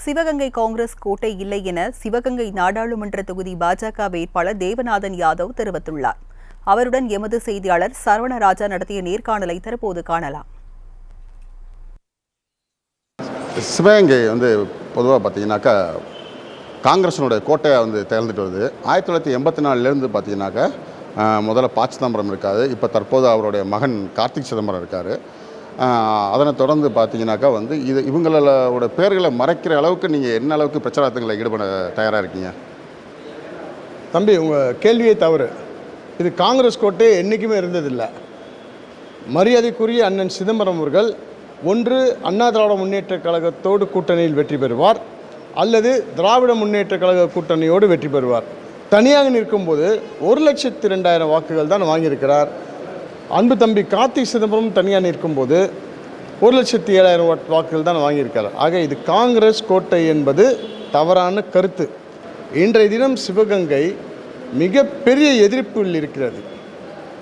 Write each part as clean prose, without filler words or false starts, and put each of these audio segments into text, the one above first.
சிவகங்கை காங்கிரஸ் கோட்டை இல்லை என சிவகங்கை நாடாளுமன்ற தொகுதி பாஜக வேட்பாளர் தேவநாதன் யாதவ் தெரிவித்துள்ளார். அவருடன் எமது செய்தியாளர் சரவணராஜா நடத்திய நேர்காணலை தற்போது காணலாம். சிவகங்கை பொதுவாக பார்த்தீங்கன்னாக்கா காங்கிரஸினுடைய கோட்டையை திறந்துட்டு வருது. 1984 பார்த்தீங்கன்னாக்கா முதல்ல ப. சிதம்பரம் இருக்காது. இப்போ தற்போது அவருடைய மகன் கார்த்திக் சிதம்பரம் இருக்கார். அதனை தொடர்ந்து பார்த்தீங்கன்னாக்கா இவங்களோட பேர்களை மறைக்கிற அளவுக்கு நீங்கள் என்ன அளவுக்கு பிரச்சாரத்தில் ஈடுபட தயாராக இருக்கீங்க? தம்பி, உங்கள் கேள்வியே தவறு. இது காங்கிரஸ் கோட்டை என்றைக்குமே இருந்ததில்லை. மரியாதைக்குரிய அண்ணன் சிதம்பரம் அவர்கள் ஒன்று அண்ணா திராவிட முன்னேற்றக் கழகத்தோடு கூட்டணியில் வெற்றி பெறுவார், அல்லது திராவிட முன்னேற்றக் கழக கூட்டணியோடு வெற்றி பெறுவார். தனியாக நிற்கும்போது 1,02,000 வாக்குகள் தான் வாங்கியிருக்கிறார். அன்பு தம்பி கார்த்திக் சிதம்பரம் தனியாக நிற்கும்போது 1,07,000 வாக்குகள் தான் வாங்கியிருக்கார். ஆக இது காங்கிரஸ் கோட்டை என்பது தவறான கருத்து. இன்றைய தினம் சிவகங்கை மிகப்பெரிய எதிர்ப்பில் இருக்கிறது.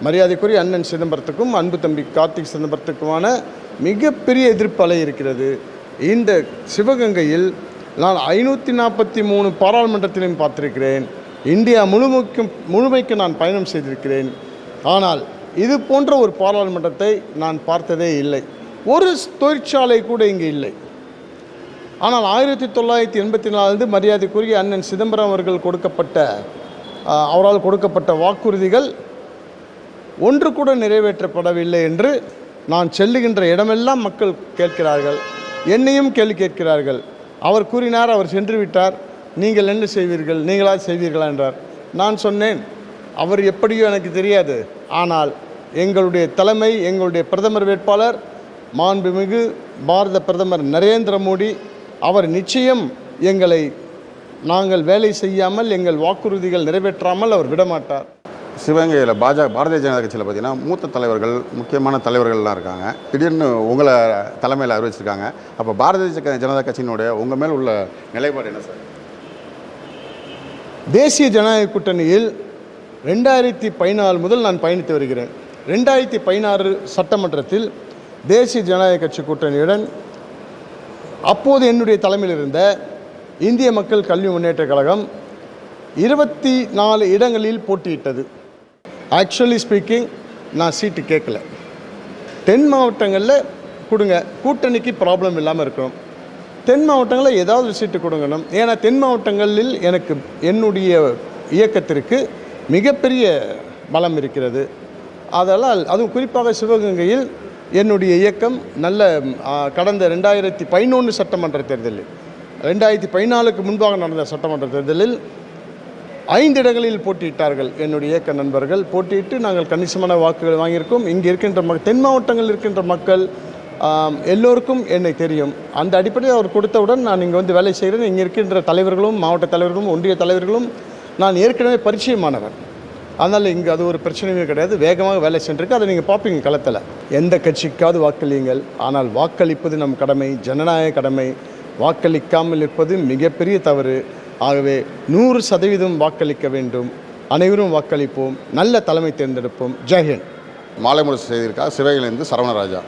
மரியாதைக்குரிய அண்ணன் சிதம்பரத்துக்கும் அன்பு தம்பி கார்த்திக் சிதம்பரத்துக்குமான மிகப்பெரிய எதிர்ப்பு அலை இருக்கிறது. இந்த சிவகங்கையில் நான் 543 பாராளுமன்றத்திலையும் பார்த்திருக்கிறேன். இந்தியா முழுமைக்கு நான் பயணம் செய்திருக்கிறேன். ஆனால் இது போன்ற ஒரு பாராளுமன்றத்தை நான் பார்த்ததே இல்லை. ஒரு தொழிற்சாலை கூட இங்கே இல்லை. ஆனால் 1984 மரியாதைக்குரிய அண்ணன் சிதம்பரம் அவர்கள் அவரால் கொடுக்கப்பட்ட வாக்குறுதிகள் ஒன்று கூட நிறைவேற்றப்படவில்லை என்று நான் செல்லுகின்ற இடமெல்லாம் மக்கள் கேட்கிறார்கள். என்னையும் கேள்வி கேட்கிறார்கள். அவர் கூறினார், அவர் சென்று விட்டார், நீங்கள் என்ன செய்வீர்கள், நீங்களா செய்வீர்களா என்றார். நான் சொன்னேன், அவர் எப்படியோ எனக்கு தெரியாது, ஆனால் எங்களுடைய தலைமை, எங்களுடைய பிரதமர் வேட்பாளர் மாண்புமிகு பாரத பிரதமர் நரேந்திர மோடி, அவர் நிச்சயம் நாங்கள் வேலை செய்யாமல், எங்கள் வாக்குறுதிகள் நிறைவேற்றாமல் அவர் விடமாட்டார். சிவகங்கையில் பாரதிய ஜனதா கட்சியில் பார்த்தீங்கன்னா மூத்த தலைவர்கள், முக்கியமான தலைவர்கள்லாம் இருக்காங்க. திடீர்னு உங்களை தலைமையில் அறிவிச்சிருக்காங்க. அப்போ பாரதிய ஜனதா கட்சியினுடைய உங்கள் மேல் உள்ள நிலைப்பாடு என்ன சார்? தேசிய ஜனநாயக கூட்டணியில் 2014 முதல் நான் பயணித்து வருகிறேன். 2016 சட்டமன்றத்தில் தேசிய ஜனநாயக கட்சி கூட்டணியுடன் அப்போது என்னுடைய தலைமையில் இருந்த இந்திய மக்கள் கல்வி முன்னேற்றக் கழகம் 24 இடங்களில் போட்டியிட்டது. ஆக்சுவலி ஸ்பீக்கிங், நான் சீட்டு கேட்கல. தென் மாவட்டங்களில் கொடுங்க, கூட்டணிக்கு ப்ராப்ளம் இல்லாமல் இருக்கணும். தென் மாவட்டங்களில் ஏதாவது சீட்டு கொடுங்கணும். ஏன்னா தென் மாவட்டங்களில் என்னுடைய இயக்கத்திற்கு மிகப்பெரிய பலம் இருக்கிறது. அதனால் அதுவும் குறிப்பாக சிவகங்கையில் என்னுடைய இயக்கம் கடந்த 2011 சட்டமன்ற தேர்தலில், 2014க்கு முன்பாக நடந்த சட்டமன்ற தேர்தலில் 5 இடங்களில் போட்டியிட்டார்கள். என்னுடைய இயக்க நண்பர்கள் போட்டியிட்டு நாங்கள் கணிசமான வாக்குகள் வாங்கியிருக்கோம். இங்கே இருக்கின்ற தென் மாவட்டங்களில் இருக்கின்ற மக்கள் எல்லோருக்கும் என்னை தெரியும். அந்த அடிப்படையில் அவர் கொடுத்தவுடன் நான் இங்கே வேலை செய்கிறேன். இங்கே இருக்கின்ற தலைவர்களும், மாவட்ட தலைவர்களும், ஒன்றிய தலைவர்களும் நான் ஏற்கனவே பரிச்சயமானவர். அதனால் இங்கே அது ஒரு பிரச்சனையுமே கிடையாது. வேகமாக வேலை சென்றிருக்கு. அதை நீங்கள் பார்ப்பீங்க களத்தில். எந்த கட்சிக்காவது வாக்களியுங்கள், ஆனால் வாக்களிப்பது நம் கடமை, ஜனநாயக கடமை. வாக்களிக்காமல் இருப்பது மிகப்பெரிய தவறு. ஆகவே 100% வாக்களிக்க வேண்டும். அனைவரும் வாக்களிப்போம், நல்ல தலைமை தேர்ந்தெடுப்போம். ஜெய்ஹிந்த். மாலை முரசு செய்திருக்கார் சிவகங்கையிலிருந்து சரவணராஜா.